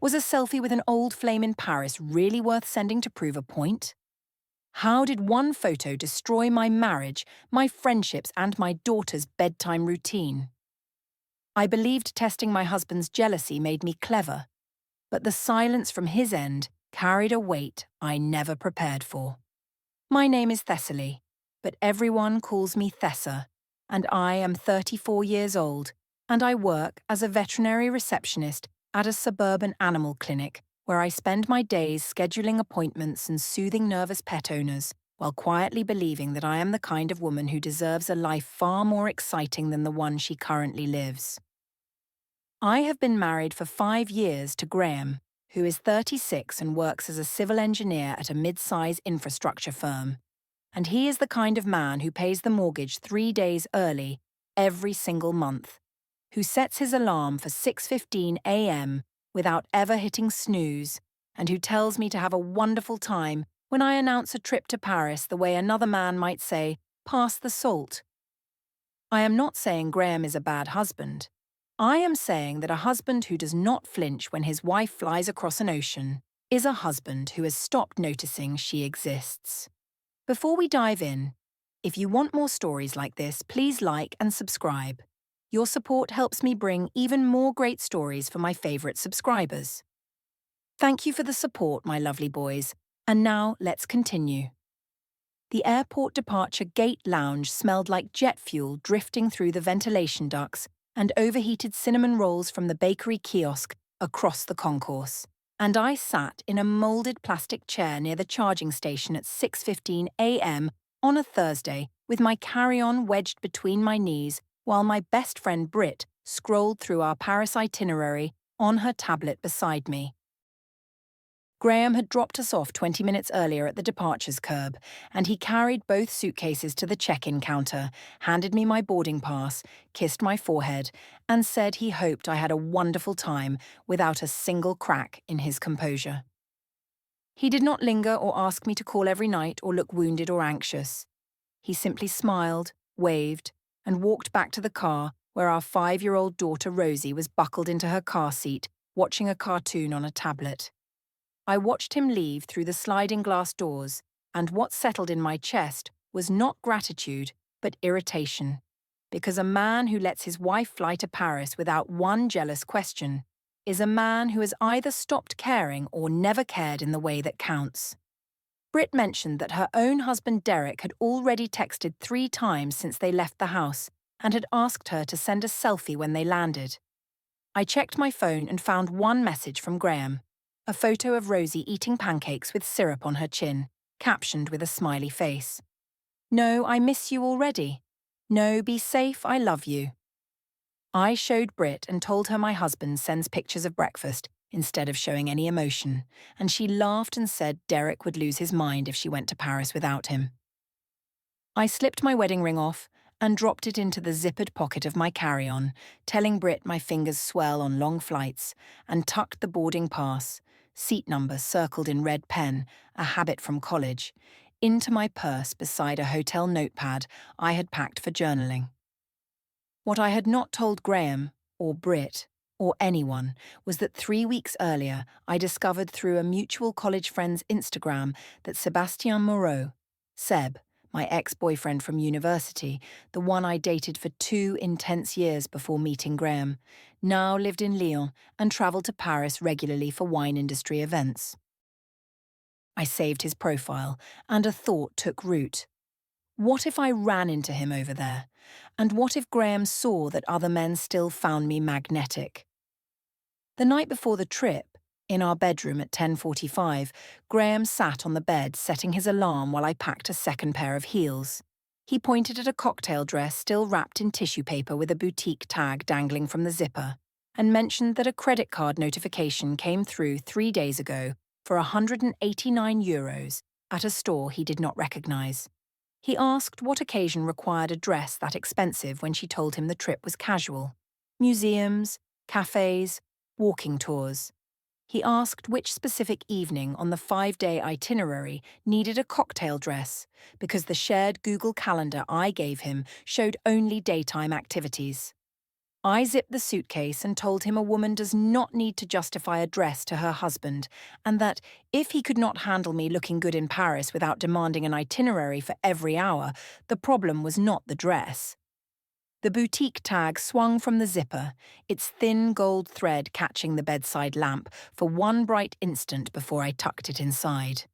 Was a selfie with an old flame in Paris really worth sending to prove a point? How did one photo destroy my marriage, my friendships, and my daughter's bedtime routine? I believed testing my husband's jealousy made me clever, but the silence from his end carried a weight I never prepared for. My name is Thessaly, but everyone calls me Thessa, and I am 34 years old, and I work as a veterinary receptionist at a suburban animal clinic where I spend my days scheduling appointments and soothing nervous pet owners while quietly believing that I am the kind of woman who deserves a life far more exciting than the one she currently lives. I have been married for 5 years to Graham, who is 36 and works as a civil engineer at a mid-size infrastructure firm. And he is the kind of man who pays the mortgage 3 days early every single month, who sets his alarm for 6:15 a.m. without ever hitting snooze, and who tells me to have a wonderful time when I announce a trip to Paris the way another man might say, pass the salt. I am not saying Graham is a bad husband. I am saying that a husband who does not flinch when his wife flies across an ocean is a husband who has stopped noticing she exists. Before we dive in, if you want more stories like this, please like and subscribe. Your support helps me bring even more great stories for my favourite subscribers. Thank you for the support, my lovely boys, and now let's continue. The airport departure gate lounge smelled like jet fuel drifting through the ventilation ducts and overheated cinnamon rolls from the bakery kiosk across the concourse. And I sat in a moulded plastic chair near the charging station at 6:15 a.m. on a Thursday with my carry-on wedged between my knees while my best friend Britt scrolled through our Paris itinerary on her tablet beside me. Graham had dropped us off 20 minutes earlier at the departures curb, and he carried both suitcases to the check-in counter, handed me my boarding pass, kissed my forehead, and said he hoped I had a wonderful time without a single crack in his composure. He did not linger or ask me to call every night or look wounded or anxious. He simply smiled, waved, and walked back to the car where our 5-year-old daughter Rosie was buckled into her car seat, watching a cartoon on a tablet. I watched him leave through the sliding glass doors, and what settled in my chest was not gratitude, but irritation. Because a man who lets his wife fly to Paris without one jealous question is a man who has either stopped caring or never cared in the way that counts. Britt mentioned that her own husband Derek had already texted 3 times since they left the house and had asked her to send a selfie when they landed. I checked my phone and found one message from Graham. A photo of Rosie eating pancakes with syrup on her chin, captioned with a smiley face. No, I miss you already. No, be safe, I love you. I showed Britt and told her my husband sends pictures of breakfast instead of showing any emotion, and she laughed and said Derek would lose his mind if she went to Paris without him. I slipped my wedding ring off and dropped it into the zippered pocket of my carry-on, telling Britt my fingers swell on long flights, and tucked the boarding pass, seat number circled in red pen, a habit from college, into my purse beside a hotel notepad I had packed for journaling. What I had not told Graham, or Britt, or anyone was that 3 weeks earlier I discovered through a mutual college friend's Instagram that Sébastien Moreau, Seb, my ex-boyfriend from university, the one I dated for 2 intense years before meeting Graham, now lived in Lyon and travelled to Paris regularly for wine industry events. I saved his profile, and a thought took root. What if I ran into him over there? And what if Graham saw that other men still found me magnetic? The night before the trip, in our bedroom at 10:45, Graham sat on the bed setting his alarm while I packed a second pair of heels. He pointed at a cocktail dress still wrapped in tissue paper with a boutique tag dangling from the zipper, and mentioned that a credit card notification came through 3 days ago for €189 at a store he did not recognise. He asked what occasion required a dress that expensive when she told him the trip was casual. Museums, cafes, walking tours. He asked which specific evening on the 5-day itinerary needed a cocktail dress, because the shared Google Calendar I gave him showed only daytime activities. I zipped the suitcase and told him a woman does not need to justify a dress to her husband, and that if he could not handle me looking good in Paris without demanding an itinerary for every hour, the problem was not the dress. The boutique tag swung from the zipper, its thin gold thread catching the bedside lamp for one bright instant before I tucked it inside.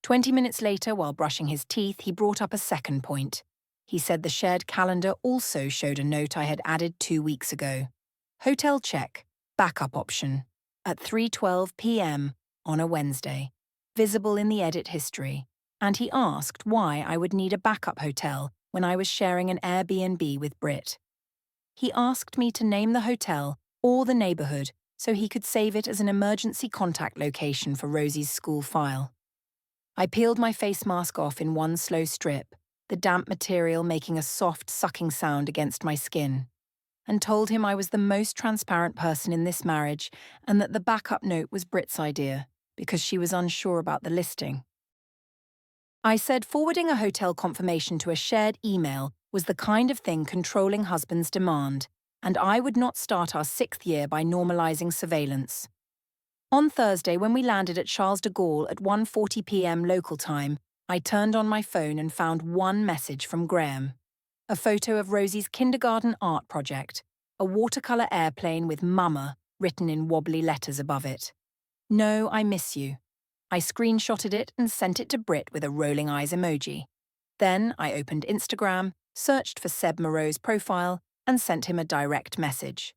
20 minutes later, while brushing his teeth, he brought up a second point. He said the shared calendar also showed a note I had added 2 weeks ago. Hotel check, backup option, at 3:12 p.m. on a Wednesday, visible in the edit history, and he asked why I would need a backup hotel when I was sharing an Airbnb with Britt. He asked me to name the hotel or the neighborhood so he could save it as an emergency contact location for Rosie's school file. I peeled my face mask off in one slow strip, the damp material making a soft, sucking sound against my skin, and told him I was the most transparent person in this marriage and that the backup note was Britt's idea because she was unsure about the listing. I said forwarding a hotel confirmation to a shared email was the kind of thing controlling husbands demand, and I would not start our 6th year by normalizing surveillance. On Thursday, when we landed at Charles de Gaulle at 1:40 p.m. local time, I turned on my phone and found one message from Graham. A photo of Rosie's kindergarten art project, a watercolour airplane with Mama written in wobbly letters above it. No, I miss you. I screenshotted it and sent it to Britt with a rolling eyes emoji. Then I opened Instagram, searched for Seb Moreau's profile, and sent him a direct message.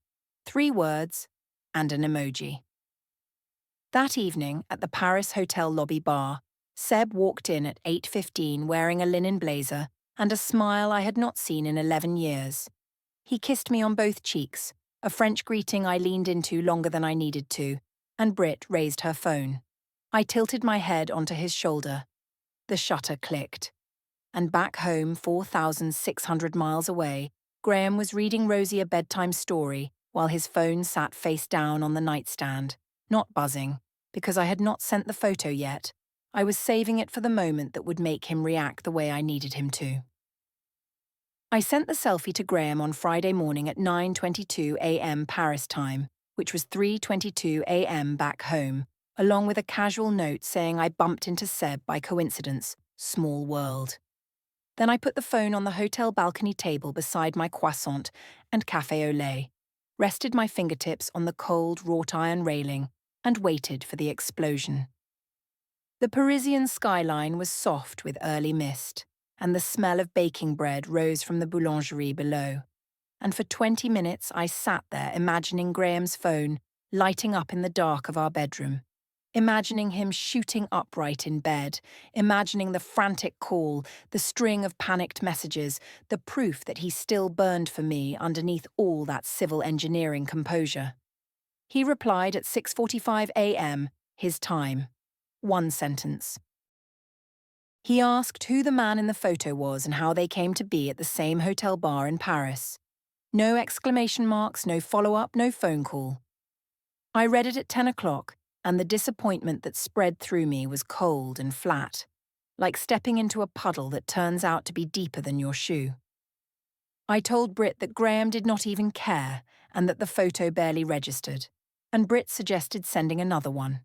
3 words and an emoji. That evening, at the Paris Hotel lobby bar, Seb walked in at 8:15 wearing a linen blazer and a smile I had not seen in 11 years. He kissed me on both cheeks, a French greeting I leaned into longer than I needed to, and Britt raised her phone. I tilted my head onto his shoulder. The shutter clicked. And back home, 4,600 miles away, Graham was reading Rosie a bedtime story while his phone sat face down on the nightstand, not buzzing, because I had not sent the photo yet. I was saving it for the moment that would make him react the way I needed him to. I sent the selfie to Graham on Friday morning at 9:22 a.m. Paris time, which was 3:22 a.m. back home, along with a casual note saying I bumped into Seb by coincidence. Small world. Then I put the phone on the hotel balcony table beside my croissant and café au lait, rested my fingertips on the cold wrought iron railing, and waited for the explosion. The Parisian skyline was soft with early mist, and the smell of baking bread rose from the boulangerie below. And for 20 minutes I sat there imagining Graham's phone lighting up in the dark of our bedroom, imagining him shooting upright in bed, imagining the frantic call, the string of panicked messages, the proof that he still burned for me underneath all that civil engineering composure. He replied at 6:45 a.m., his time. One sentence. He asked who the man in the photo was and how they came to be at the same hotel bar in Paris. No exclamation marks, no follow-up, no phone call. I read it at 10 o'clock, and the disappointment that spread through me was cold and flat, like stepping into a puddle that turns out to be deeper than your shoe. I told Britt that Graham did not even care and that the photo barely registered, and Britt suggested sending another one.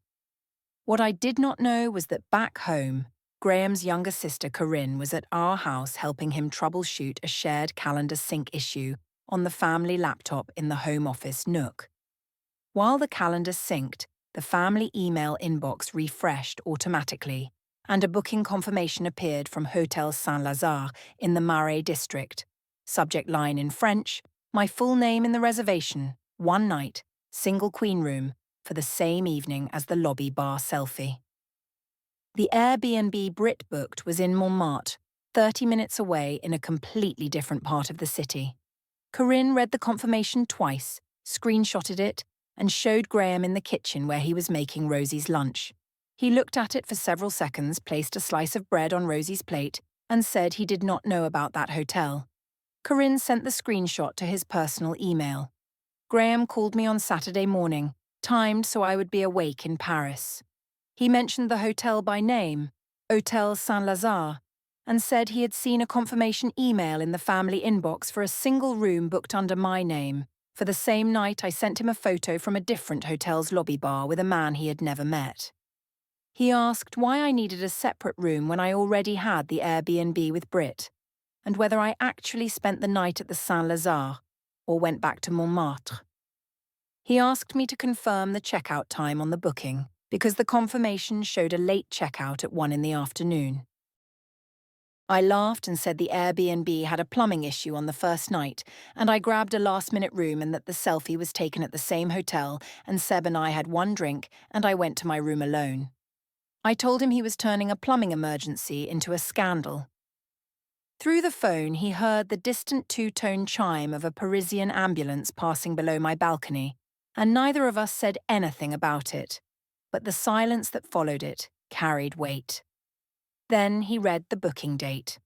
What I did not know was that back home, Graham's younger sister Corinne was at our house helping him troubleshoot a shared calendar sync issue on the family laptop in the home office nook. While the calendar synced, the family email inbox refreshed automatically, and a booking confirmation appeared from Hotel Saint-Lazare in the Marais district. Subject line in French, my full name in the reservation, one night, single queen room, for the same evening as the lobby bar selfie. The Airbnb Britt booked was in Montmartre, 30 minutes away in a completely different part of the city. Corinne read the confirmation twice, screenshotted it, and showed Graham in the kitchen where he was making Rosie's lunch. He looked at it for several seconds, placed a slice of bread on Rosie's plate, and said he did not know about that hotel. Corinne sent the screenshot to his personal email. Graham called me on Saturday morning, timed so I would be awake in Paris. He mentioned the hotel by name, Hotel Saint-Lazare, and said he had seen a confirmation email in the family inbox for a single room booked under my name, For the same night, I sent him a photo from a different hotel's lobby bar with a man he had never met. He asked why I needed a separate room when I already had the Airbnb with Brit, and whether I actually spent the night at the Saint-Lazare or went back to Montmartre. He asked me to confirm the checkout time on the booking, because the confirmation showed a late checkout at 1 in the afternoon. I laughed and said the Airbnb had a plumbing issue on the first night, and I grabbed a last-minute room and that the selfie was taken at the same hotel, and Seb and I had one drink, and I went to my room alone. I told him he was turning a plumbing emergency into a scandal. Through the phone, he heard the distant two-tone chime of a Parisian ambulance passing below my balcony, and neither of us said anything about it, but the silence that followed it carried weight. Then he read the booking date.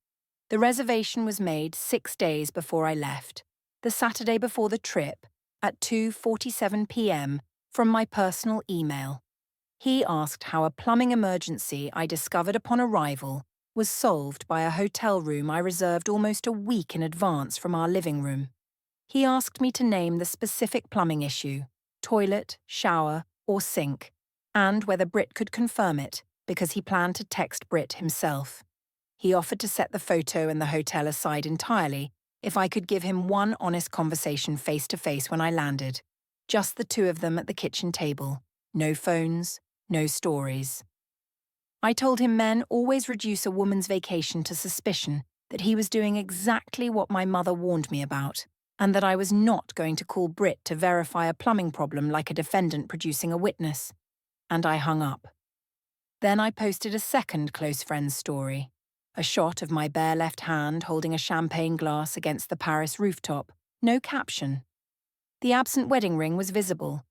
The reservation was made 6 days before I left, the Saturday before the trip, at 2:47 p.m. from my personal email. He asked how a plumbing emergency I discovered upon arrival was solved by a hotel room I reserved almost a week in advance from our living room. He asked me to name the specific plumbing issue, toilet, shower, or sink, and whether Brit could confirm it, because he planned to text Brit himself. He offered to set the photo and the hotel aside entirely if I could give him one honest conversation face-to-face when I landed. Just the two of them at the kitchen table. No phones, no stories. I told him men always reduce a woman's vacation to suspicion that he was doing exactly what my mother warned me about, and that I was not going to call Brit to verify a plumbing problem like a defendant producing a witness. And I hung up. Then I posted a second close friend's story, a shot of my bare left hand holding a champagne glass against the Paris rooftop, no caption. The absent wedding ring was visible.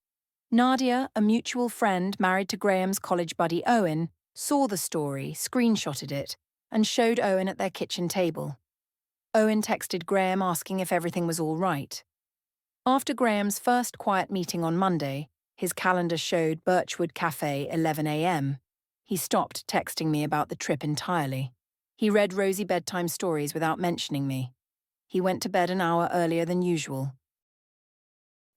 Nadia, a mutual friend married to Graham's college buddy Owen, saw the story, screenshotted it, and showed Owen at their kitchen table. Owen texted Graham asking if everything was all right. After Graham's first quiet meeting on Monday, his calendar showed Birchwood Cafe 11 a.m. He stopped texting me about the trip entirely. He read rosy bedtime stories without mentioning me. He went to bed an hour earlier than usual.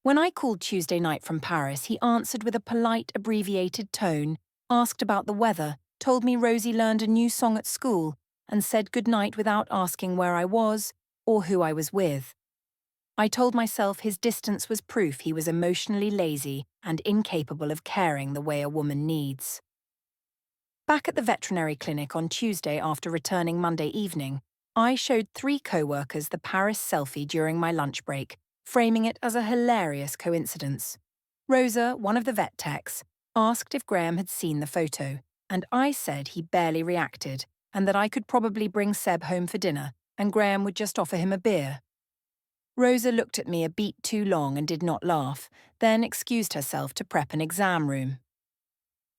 When I called Tuesday night from Paris, he answered with a polite, abbreviated tone, asked about the weather, told me Rosie learned a new song at school, and said goodnight without asking where I was or who I was with. I told myself his distance was proof he was emotionally lazy and incapable of caring the way a woman needs. Back at the veterinary clinic on Tuesday after returning Monday evening, I showed 3 co-workers the Paris selfie during my lunch break, framing it as a hilarious coincidence. Rosa, one of the vet techs, asked if Graham had seen the photo, and I said he barely reacted, and that I could probably bring Seb home for dinner, and Graham would just offer him a beer. Rosa looked at me a beat too long and did not laugh, then excused herself to prep an exam room.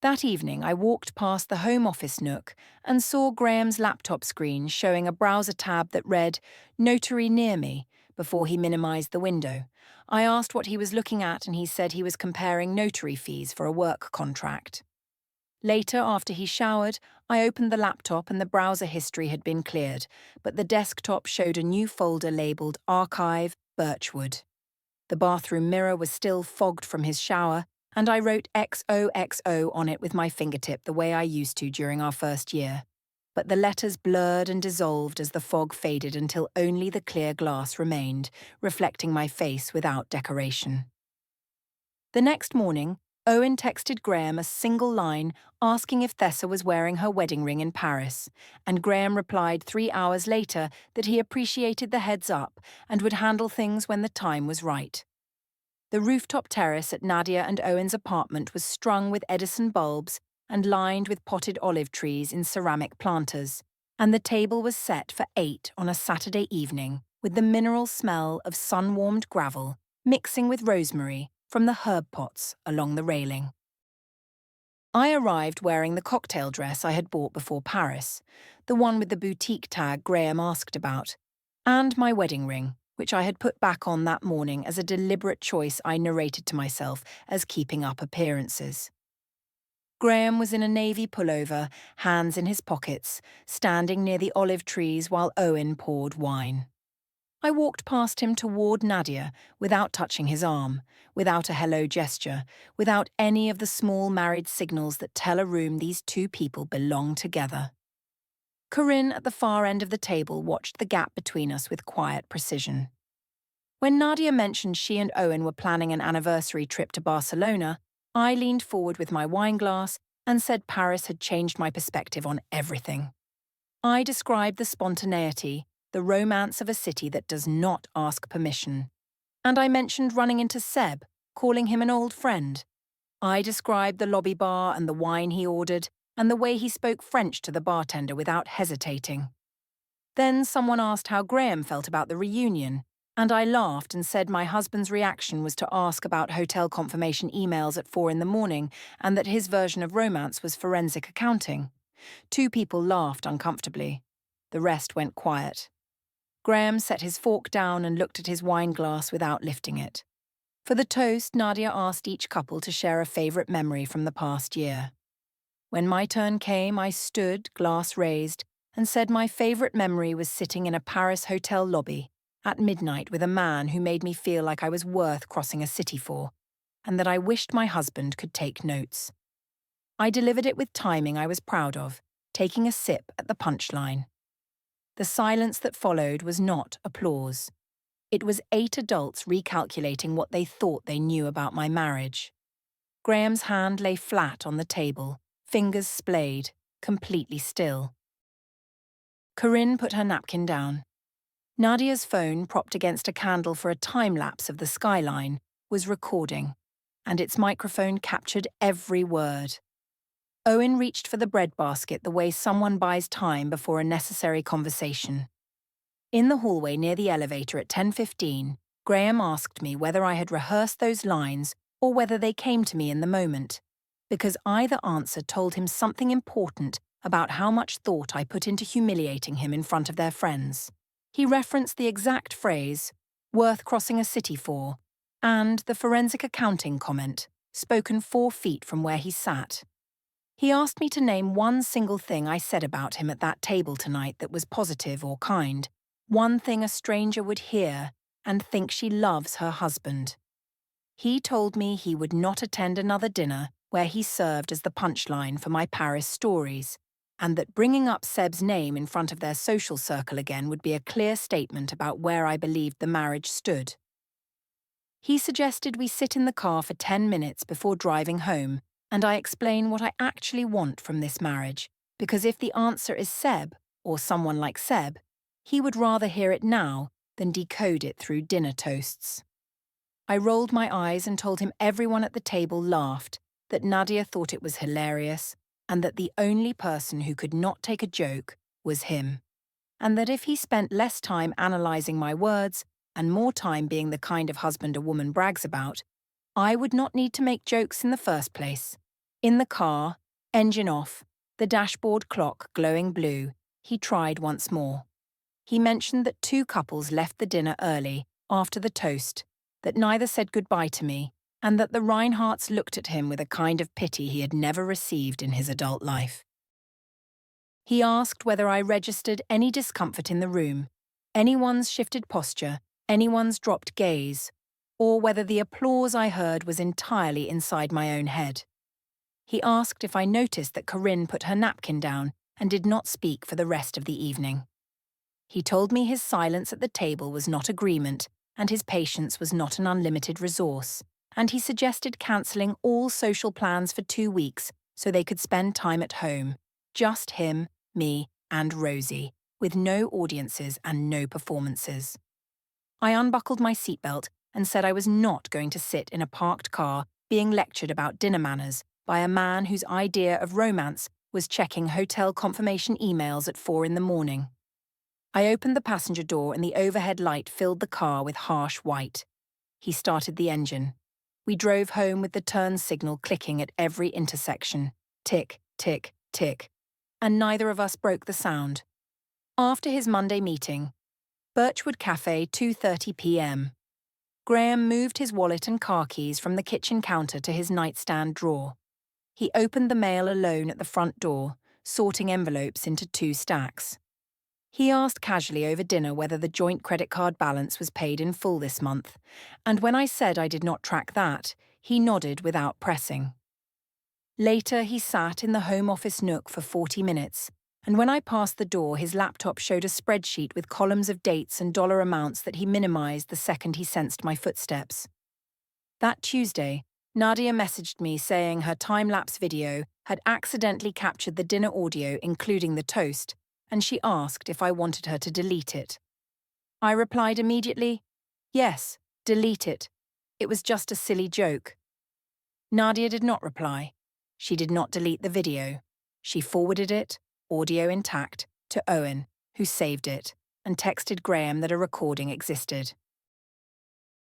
That evening, I walked past the home office nook and saw Graham's laptop screen showing a browser tab that read, "Notary near me," before he minimised the window. I asked what he was looking at and he said he was comparing notary fees for a work contract. Later, after he showered, I opened the laptop and the browser history had been cleared, but the desktop showed a new folder labelled Archive Birchwood. The bathroom mirror was still fogged from his shower, and I wrote XOXO on it with my fingertip the way I used to during our first year. But the letters blurred and dissolved as the fog faded until only the clear glass remained, reflecting my face without decoration. The next morning, Owen texted Graham a single line asking if Thessa was wearing her wedding ring in Paris, and Graham replied 3 hours later that he appreciated the heads up and would handle things when the time was right. The rooftop terrace at Nadia and Owen's apartment was strung with Edison bulbs and lined with potted olive trees in ceramic planters, and the table was set for 8 on a Saturday evening with the mineral smell of sun-warmed gravel mixing with rosemary from the herb pots along the railing. I arrived wearing the cocktail dress I had bought before Paris, the one with the boutique tag Graham asked about, and my wedding ring, which I had put back on that morning as a deliberate choice I narrated to myself as keeping up appearances. Graham was in a navy pullover, hands in his pockets, standing near the olive trees while Owen poured wine. I walked past him toward Nadia without touching his arm, without a hello gesture, without any of the small married signals that tell a room these two people belong together. Corinne at the far end of the table watched the gap between us with quiet precision. When Nadia mentioned she and Owen were planning an anniversary trip to Barcelona, I leaned forward with my wine glass and said Paris had changed my perspective on everything. I described the spontaneity, the romance of a city that does not ask permission. And I mentioned running into Seb, calling him an old friend. I described the lobby bar and the wine he ordered, and the way he spoke French to the bartender without hesitating. Then someone asked how Graham felt about the reunion, and I laughed and said my husband's reaction was to ask about hotel confirmation emails at 4 in the morning and that his version of romance was forensic accounting. 2 people laughed uncomfortably. The rest went quiet. Graham set his fork down and looked at his wine glass without lifting it. For the toast, Nadia asked each couple to share a favourite memory from the past year. When my turn came, I stood, glass raised, and said my favourite memory was sitting in a Paris hotel lobby at midnight with a man who made me feel like I was worth crossing a city for, and that I wished my husband could take notes. I delivered it with timing I was proud of, taking a sip at the punchline. The silence that followed was not applause. It was 8 adults recalculating what they thought they knew about my marriage. Graham's hand lay flat on the table, fingers splayed, completely still. Corinne put her napkin down. Nadia's phone, propped against a candle for a time-lapse of the skyline, was recording, and its microphone captured every word. Owen reached for the breadbasket the way someone buys time before a necessary conversation. In the hallway near the elevator at 10:15, Graham asked me whether I had rehearsed those lines or whether they came to me in the moment, because either answer told him something important about how much thought I put into humiliating him in front of their friends. He referenced the exact phrase, "worth crossing a city for," and the forensic accounting comment, spoken 4 feet from where he sat. He asked me to name one single thing I said about him at that table tonight that was positive or kind, one thing a stranger would hear and think she loves her husband. He told me he would not attend another dinner where he served as the punchline for my Paris stories, and that bringing up Seb's name in front of their social circle again would be a clear statement about where I believed the marriage stood. He suggested we sit in the car for 10 minutes before driving home, and I explain what I actually want from this marriage, because if the answer is Seb, or someone like Seb, he would rather hear it now than decode it through dinner toasts. I rolled my eyes and told him everyone at the table laughed, that Nadia thought it was hilarious, and that the only person who could not take a joke was him, and that if he spent less time analysing my words and more time being the kind of husband a woman brags about, I would not need to make jokes in the first place. In the car, engine off, the dashboard clock glowing blue, he tried once more. He mentioned that 2 couples left the dinner early, after the toast, that neither said goodbye to me, and that the Reinhardts looked at him with a kind of pity he had never received in his adult life. He asked whether I registered any discomfort in the room, anyone's shifted posture, anyone's dropped gaze, or whether the applause I heard was entirely inside my own head. He asked if I noticed that Corinne put her napkin down and did not speak for the rest of the evening. He told me his silence at the table was not agreement and his patience was not an unlimited resource, and he suggested cancelling all social plans for 2 weeks so they could spend time at home, just him, me, and Rosie, with no audiences and no performances. I unbuckled my seatbelt and said I was not going to sit in a parked car being lectured about dinner manners by a man whose idea of romance was checking hotel confirmation emails at 4 in the morning. I opened the passenger door and the overhead light filled the car with harsh white. He started the engine. We drove home with the turn signal clicking at every intersection. Tick, tick, tick. And neither of us broke the sound. After his Monday meeting, Birchwood Cafe, 2:30 p.m. Graham moved his wallet and car keys from the kitchen counter to his nightstand drawer. He opened the mail alone at the front door, sorting envelopes into 2 stacks. He asked casually over dinner whether the joint credit card balance was paid in full this month, and when I said I did not track that, he nodded without pressing. Later, he sat in the home office nook for 40 minutes, and when I passed the door, his laptop showed a spreadsheet with columns of dates and dollar amounts that he minimized the second he sensed my footsteps. That Tuesday, Nadia messaged me saying her time-lapse video had accidentally captured the dinner audio, including the toast, and she asked if I wanted her to delete it. I replied immediately, "Yes, delete it. It was just a silly joke." Nadia did not reply. She did not delete the video. She forwarded it, audio intact, to Owen, who saved it, and texted Graham that a recording existed.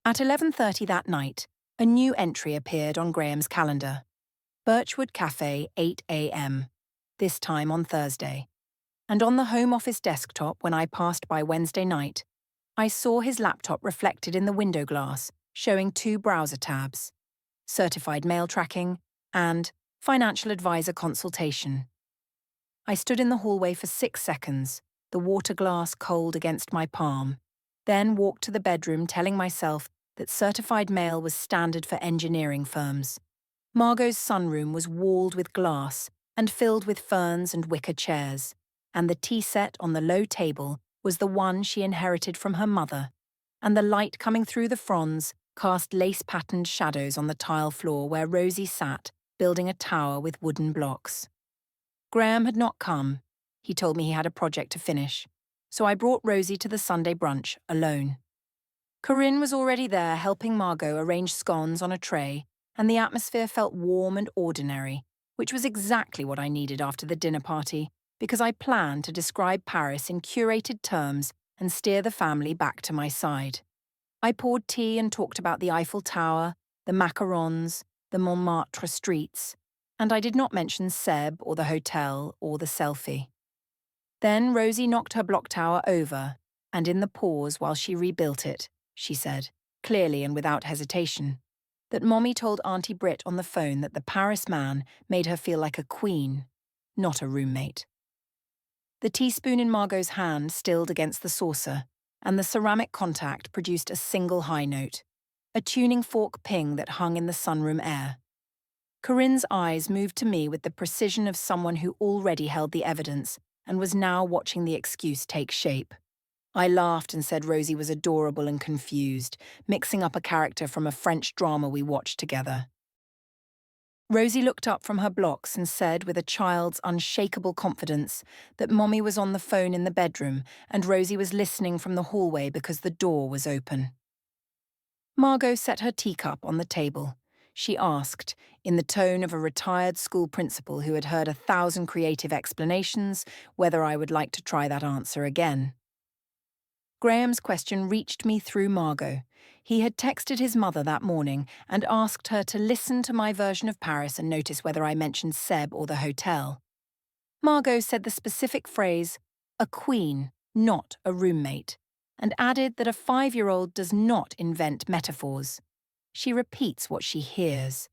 At 11:30 that night, a new entry appeared on Graham's calendar. Birchwood Cafe, 8 a.m., this time on Thursday. And on the home office desktop when I passed by Wednesday night, I saw his laptop reflected in the window glass, showing 2 browser tabs: certified mail tracking and financial advisor consultation. I stood in the hallway for 6 seconds, the water glass cold against my palm, then walked to the bedroom telling myself that certified mail was standard for engineering firms. Margot's sunroom was walled with glass and filled with ferns and wicker chairs, and the tea set on the low table was the one she inherited from her mother, and the light coming through the fronds cast lace-patterned shadows on the tile floor where Rosie sat, building a tower with wooden blocks. Graham had not come. He told me he had a project to finish, so I brought Rosie to the Sunday brunch alone. Corinne was already there helping Margot arrange scones on a tray, and the atmosphere felt warm and ordinary, which was exactly what I needed after the dinner party, because I planned to describe Paris in curated terms and steer the family back to my side. I poured tea and talked about the Eiffel Tower, the macarons, the Montmartre streets, and I did not mention Seb or the hotel or the Selfie. Then Rosie knocked her block tower over, and in the pause while she rebuilt it, she said, clearly and without hesitation, that Mommy told Auntie Brit on the phone that the Paris man made her feel like a queen, not a roommate. The teaspoon in Margot's hand stilled against the saucer, and the ceramic contact produced a single high note, a tuning fork ping that hung in the sunroom air. Corinne's eyes moved to me with the precision of someone who already held the evidence and was now watching the excuse take shape. I laughed and said Rosie was adorable and confused, mixing up a character from a French drama we watched together. Rosie looked up from her blocks and said with a child's unshakable confidence that Mommy was on the phone in the bedroom and Rosie was listening from the hallway because the door was open. Margot set her teacup on the table. She asked, in the tone of a retired school principal who had heard 1,000 creative explanations, whether I would like to try that answer again. Graham's question reached me through Margot. He had texted his mother that morning and asked her to listen to my version of Paris and notice whether I mentioned Seb or the hotel. Margot said the specific phrase, a queen, not a roommate, and added that a 5-year-old does not invent metaphors. She repeats what she hears.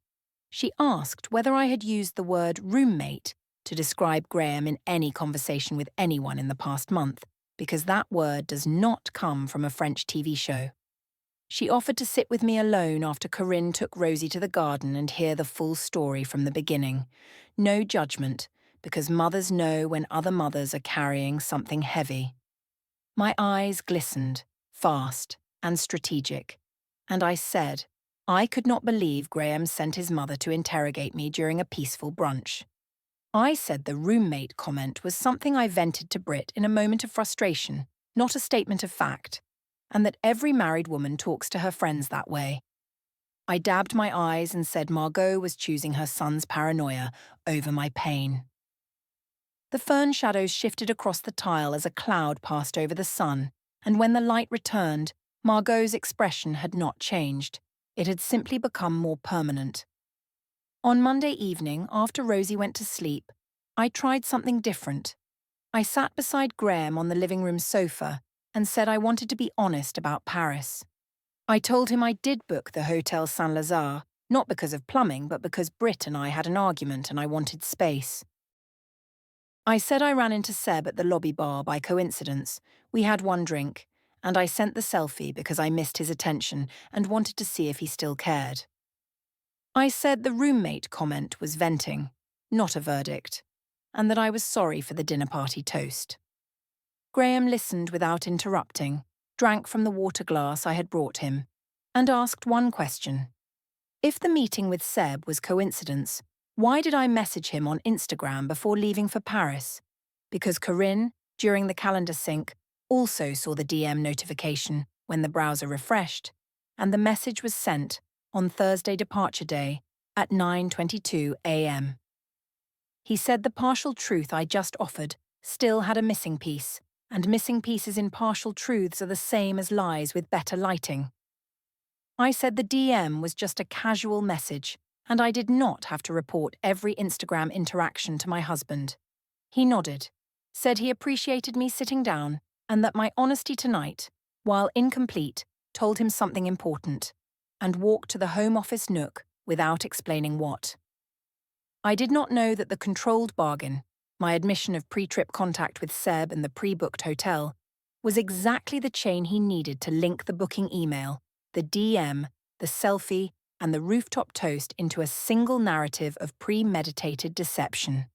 She asked whether I had used the word roommate to describe Graham in any conversation with anyone in the past month, because that word does not come from a French TV show. She offered to sit with me alone after Corinne took Rosie to the garden and hear the full story from the beginning. No judgment, because mothers know when other mothers are carrying something heavy. My eyes glistened, fast and strategic, and I said, I could not believe Graham sent his mother to interrogate me during a peaceful brunch. I said the roommate comment was something I vented to Brit in a moment of frustration, not a statement of fact, and that every married woman talks to her friends that way. I dabbed my eyes and said Margot was choosing her son's paranoia over my pain. The fern shadows shifted across the tile as a cloud passed over the sun, and when the light returned, Margot's expression had not changed. It had simply become more permanent. On Monday evening, after Rosie went to sleep, I tried something different. I sat beside Graham on the living room sofa and said I wanted to be honest about Paris. I told him I did book the Hotel Saint-Lazare, not because of plumbing, but because Brit and I had an argument and I wanted space. I said I ran into Seb at the lobby bar by coincidence. We had one drink, and I sent the selfie because I missed his attention and wanted to see if he still cared. I said the roommate comment was venting, not a verdict, and that I was sorry for the dinner party toast. Graham listened without interrupting, drank from the water glass I had brought him, and asked one question. If the meeting with Seb was coincidence, why did I message him on Instagram before leaving for Paris? Because Corinne, during the calendar sync, also saw the DM notification when the browser refreshed, and the message was sent on Thursday departure day at 9:22 a.m. He said the partial truth I just offered still had a missing piece, and missing pieces in partial truths are the same as lies with better lighting. I said the DM was just a casual message, and I did not have to report every Instagram interaction to my husband. He nodded, said he appreciated me sitting down, and that my honesty tonight, while incomplete, told him something important, and walked to the Home Office nook without explaining what. I did not know that the controlled bargain, my admission of pre-trip contact with Seb and the pre-booked hotel, was exactly the chain he needed to link the booking email, the DM, the selfie, and the rooftop toast into a single narrative of premeditated deception.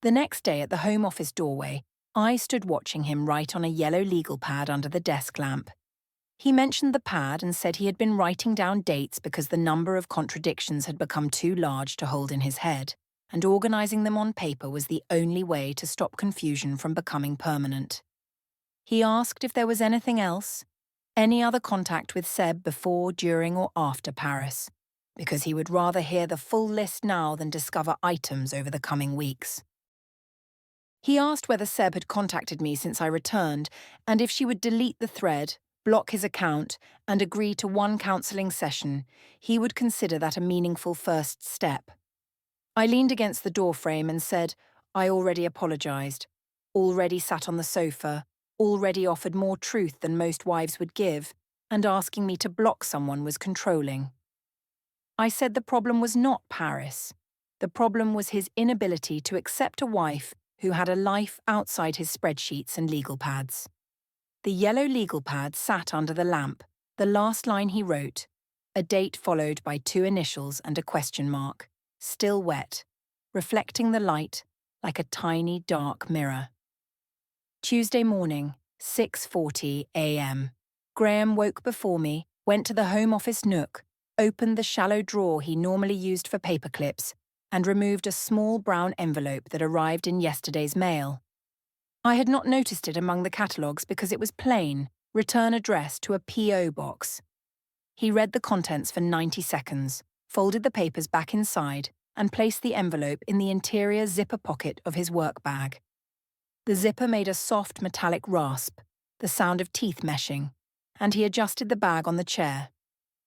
The next day at the Home Office doorway, I stood watching him write on a yellow legal pad under the desk lamp. He mentioned the pad and said he had been writing down dates because the number of contradictions had become too large to hold in his head, and organising them on paper was the only way to stop confusion from becoming permanent. He asked if there was anything else, any other contact with Seb before, during, or after Paris, because he would rather hear the full list now than discover items over the coming weeks. He asked whether Seb had contacted me since I returned, and if she would delete the thread, block his account, and agree to one counselling session, he would consider that a meaningful first step. I leaned against the doorframe and said, I already apologised, already sat on the sofa, already offered more truth than most wives would give, and asking me to block someone was controlling. I said the problem was not Paris. The problem was his inability to accept a wife who had a life outside his spreadsheets and legal pads. The yellow legal pad sat under the lamp, the last line he wrote, a date followed by 2 initials and a question mark, still wet, reflecting the light like a tiny dark mirror. Tuesday morning, 6:40 a.m. Graham woke before me, went to the Home Office nook, opened the shallow drawer he normally used for paper clips, and removed a small brown envelope that arrived in yesterday's mail. I had not noticed it among the catalogues because it was plain, return address to a P.O. box. He read the contents for 90 seconds, folded the papers back inside, and placed the envelope in the interior zipper pocket of his work bag. The zipper made a soft metallic rasp, the sound of teeth meshing, and he adjusted the bag on the chair.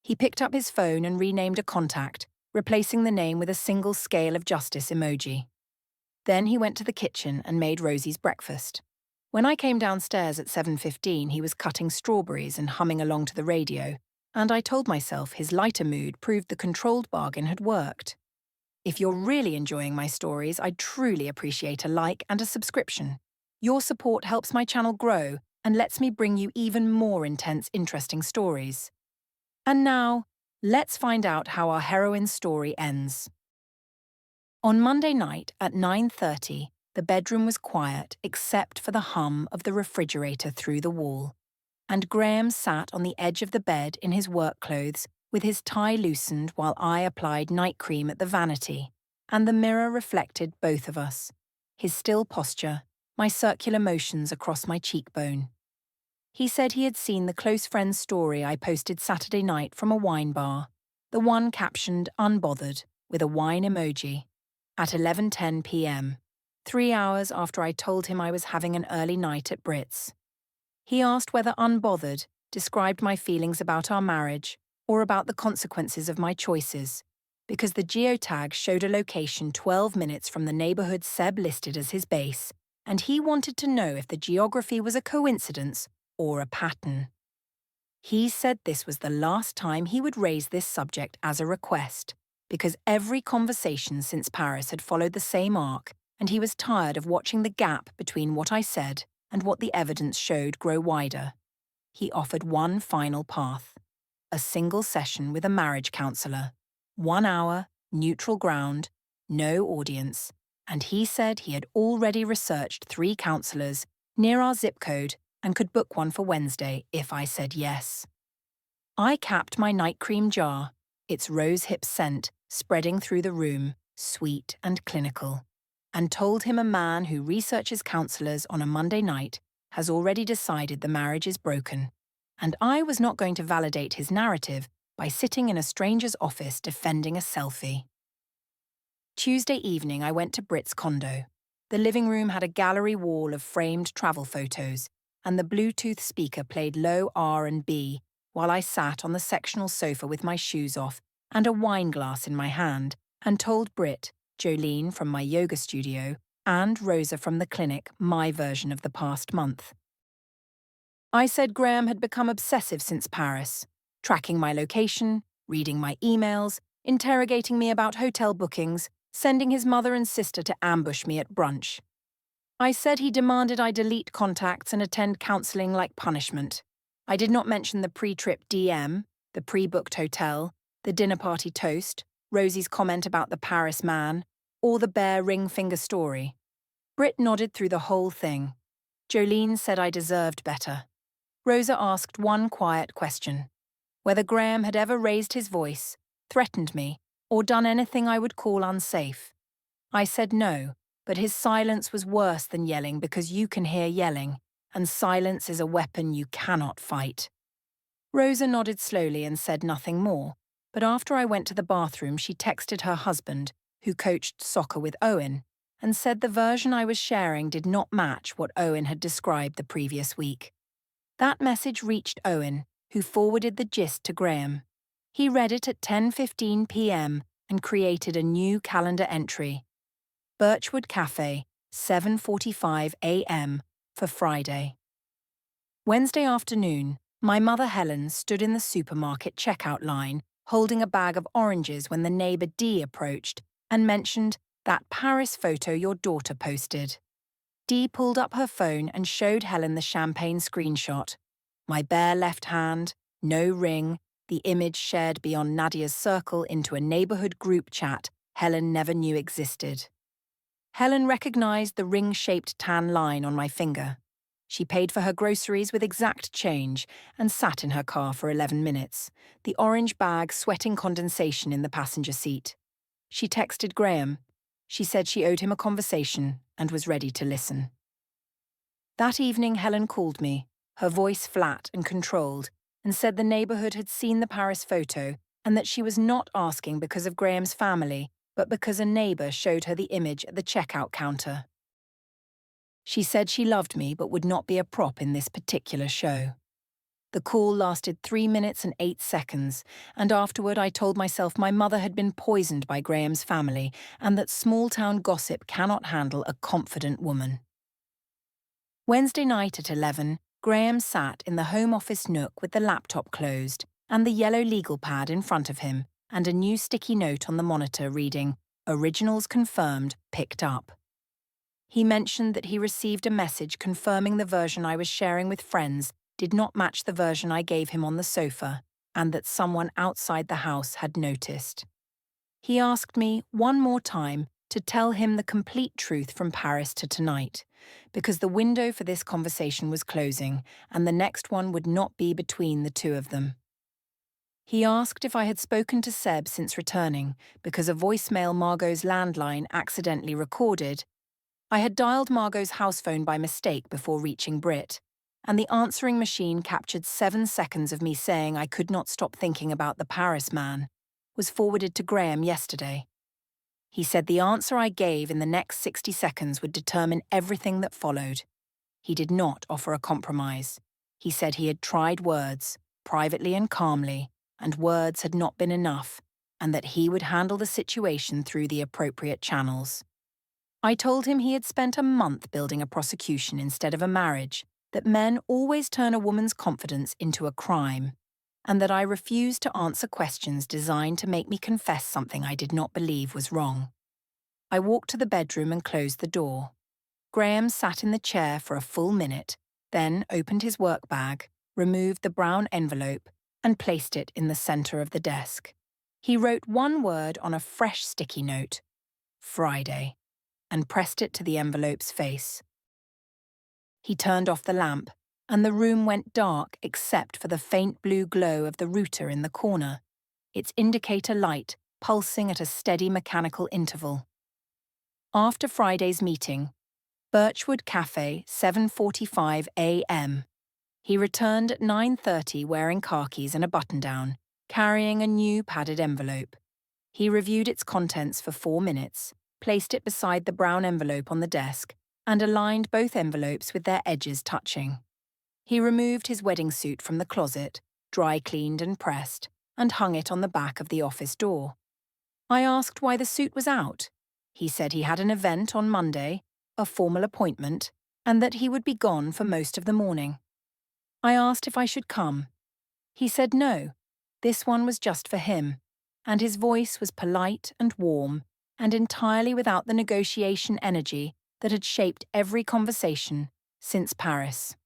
He picked up his phone and renamed a contact, replacing the name with a single scale of justice emoji. Then he went to the kitchen and made Rosie's breakfast. When I came downstairs at 7:15, he was cutting strawberries and humming along to the radio, and I told myself his lighter mood proved the controlled bargain had worked. If you're really enjoying my stories, I'd truly appreciate a like and a subscription. Your support helps my channel grow and lets me bring you even more intense, interesting stories. And now, let's find out how our heroine's story ends. On Monday night at 9:30, the bedroom was quiet except for the hum of the refrigerator through the wall, and Graham sat on the edge of the bed in his work clothes with his tie loosened while I applied night cream at the vanity, and the mirror reflected both of us, his still posture, my circular motions across my cheekbone. He said he had seen the close friend's story I posted Saturday night from a wine bar, the one captioned unbothered with a wine emoji, at 11:10 p.m., 3 hours after I told him I was having an early night at Brits. He asked whether unbothered described my feelings about our marriage or about the consequences of my choices, because the geotag showed a location 12 minutes from the neighbourhood Seb listed as his base, and he wanted to know if the geography was a coincidence or a pattern. He said this was the last time he would raise this subject as a request, because every conversation since Paris had followed the same arc, and he was tired of watching the gap between what I said and what the evidence showed grow wider. He offered one final path: a single session with a marriage counsellor, 1 hour, neutral ground, no audience, and he said he had already researched 3 counsellors near our zip code and could book one for Wednesday if I said yes. I capped my night cream jar, its rose-hip scent spreading through the room, sweet and clinical, and told him a man who researches counsellors on a Monday night has already decided the marriage is broken, and I was not going to validate his narrative by sitting in a stranger's office defending a selfie. Tuesday evening, I went to Britt's condo. The living room had a gallery wall of framed travel photos, and the Bluetooth speaker played low R&B while I sat on the sectional sofa with my shoes off and a wine glass in my hand and told Britt, Jolene from my yoga studio, and Rosa from the clinic my version of the past month. I said Graham had become obsessive since Paris, tracking my location, reading my emails, interrogating me about hotel bookings, sending his mother and sister to ambush me at brunch. I said he demanded I delete contacts and attend counselling like punishment. I did not mention the pre-trip DM, the pre-booked hotel, the dinner party toast, Rosie's comment about the Paris man, or the bare ring finger story. Britt nodded through the whole thing. Jolene said I deserved better. Rosa asked one quiet question: whether Graham had ever raised his voice, threatened me, or done anything I would call unsafe. I said no, but his silence was worse than yelling because you can hear yelling, and silence is a weapon you cannot fight. Rosa nodded slowly and said nothing more, but after I went to the bathroom she texted her husband, who coached soccer with Owen, and said the version I was sharing did not match what Owen had described the previous week. That message reached Owen, who forwarded the gist to Graham. He read it at 10:15 p.m. and created a new calendar entry: Birchwood Cafe, 7:45 a.m. for Friday. Wednesday afternoon, my mother Helen stood in the supermarket checkout line holding a bag of oranges when the neighbour Dee approached and mentioned that Paris photo your daughter posted. Dee pulled up her phone and showed Helen the champagne screenshot. My bare left hand, no ring, the image shared beyond Nadia's circle into a neighbourhood group chat Helen never knew existed. Helen recognised the ring-shaped tan line on my finger. She paid for her groceries with exact change and sat in her car for 11 minutes, the orange bag sweating condensation in the passenger seat. She texted Graham. She said she owed him a conversation and was ready to listen. That evening, Helen called me, her voice flat and controlled, and said the neighbourhood had seen the Paris photo and that she was not asking because of Graham's family, but because a neighbour showed her the image at the checkout counter. She said she loved me but would not be a prop in this particular show. The call lasted 3 minutes and 8 seconds, and afterward I told myself my mother had been poisoned by Graham's family and that small-town gossip cannot handle a confident woman. Wednesday night at 11, Graham sat in the home office nook with the laptop closed and the yellow legal pad in front of him and a new sticky note on the monitor reading, "Originals confirmed, picked up." He mentioned that he received a message confirming the version I was sharing with friends did not match the version I gave him on the sofa, and that someone outside the house had noticed. He asked me, one more time, to tell him the complete truth from Paris to tonight, because the window for this conversation was closing, and the next one would not be between the two of them. He asked if I had spoken to Seb since returning, because a voicemail Margot's landline accidentally recorded. I had dialed Margot's house phone by mistake before reaching Britt, and the answering machine captured 7 seconds of me saying I could not stop thinking about the Paris man, was forwarded to Graham yesterday. He said the answer I gave in the next 60 seconds would determine everything that followed. He did not offer a compromise. He said he had tried words, privately and calmly, and words had not been enough, and that he would handle the situation through the appropriate channels. I told him he had spent a month building a prosecution instead of a marriage, that men always turn a woman's confidence into a crime, and that I refused to answer questions designed to make me confess something I did not believe was wrong. I walked to the bedroom and closed the door. Graham sat in the chair for a full minute, then opened his work bag, removed the brown envelope, and placed it in the centre of the desk. He wrote one word on a fresh sticky note, Friday, and pressed it to the envelope's face. He turned off the lamp, and the room went dark except for the faint blue glow of the router in the corner, its indicator light pulsing at a steady mechanical interval. After Friday's meeting, Birchwood Cafe, 7:45 a.m. He returned at 9:30 wearing khakis and a button-down, carrying a new padded envelope. He reviewed its contents for 4 minutes, placed it beside the brown envelope on the desk, and aligned both envelopes with their edges touching. He removed his wedding suit from the closet, dry-cleaned and pressed, and hung it on the back of the office door. I asked why the suit was out. He said he had an event on Monday, a formal appointment, and that he would be gone for most of the morning. I asked if I should come. He said no, this one was just for him, and his voice was polite and warm, and entirely without the negotiation energy that had shaped every conversation since Paris.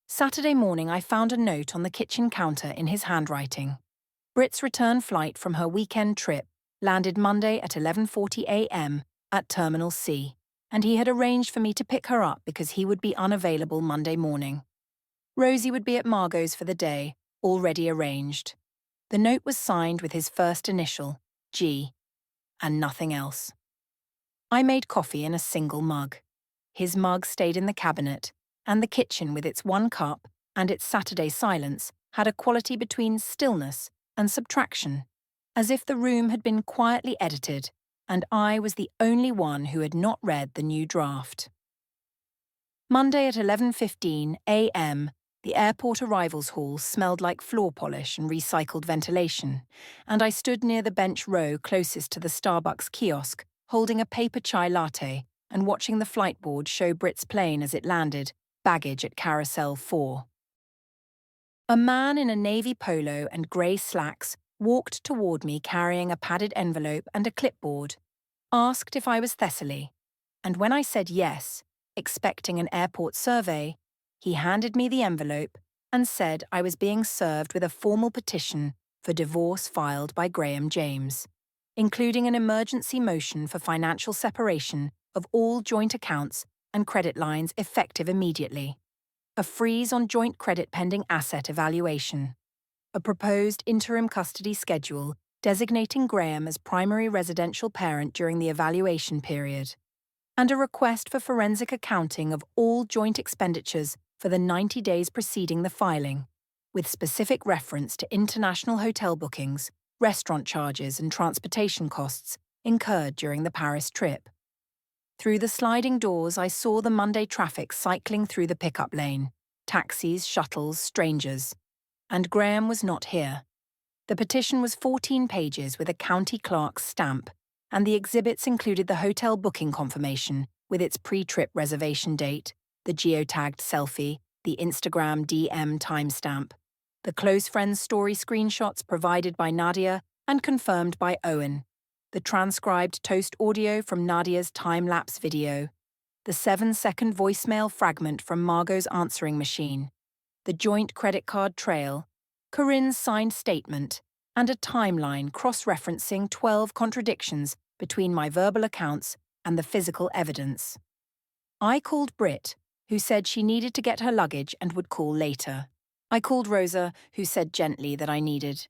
Saturday morning I found a note on the kitchen counter in his handwriting. Brit's return flight from her weekend trip landed Monday at 11:40 a.m. at Terminal C, and he had arranged for me to pick her up because he would be unavailable Monday morning. Rosie would be at Margot's for the day, already arranged. The note was signed with his first initial, G, and nothing else. I made coffee in a single mug. His mug stayed in the cabinet, and the kitchen with its one cup and its Saturday silence had a quality between stillness and subtraction, as if the room had been quietly edited, and I was the only one who had not read the new draft. Monday at 11:15 a.m., the airport arrivals hall smelled like floor polish and recycled ventilation, and I stood near the bench row closest to the Starbucks kiosk, holding a paper chai latte and watching the flight board show Brit's plane as it landed, baggage at Carousel 4. A man in a navy polo and grey slacks walked toward me carrying a padded envelope and a clipboard, asked if I was Thessaly, and when I said yes, expecting an airport survey, he handed me the envelope and said I was being served with a formal petition for divorce filed by Graham James, including an emergency motion for financial separation of all joint accounts and credit lines effective immediately, a freeze on joint credit pending asset evaluation, a proposed interim custody schedule designating Graham as primary residential parent during the evaluation period, and a request for forensic accounting of all joint expenditures for the 90 days preceding the filing, with specific reference to international hotel bookings, restaurant charges and transportation costs incurred during the Paris trip. Through the sliding doors, I saw the Monday traffic cycling through the pickup lane, taxis, shuttles, strangers. And Graham was not here. The petition was 14 pages with a county clerk's stamp, and the exhibits included the hotel booking confirmation with its pre-trip reservation date, the geotagged selfie, the Instagram DM timestamp, the close friends story screenshots provided by Nadia and confirmed by Owen, the transcribed toast audio from Nadia's time-lapse video, the 7-second voicemail fragment from Margot's answering machine, the joint credit card trail, Corinne's signed statement, and a timeline cross-referencing 12 contradictions between my verbal accounts and the physical evidence. I called Brit, who said she needed to get her luggage and would call later. I called Rosa, who said gently that I needed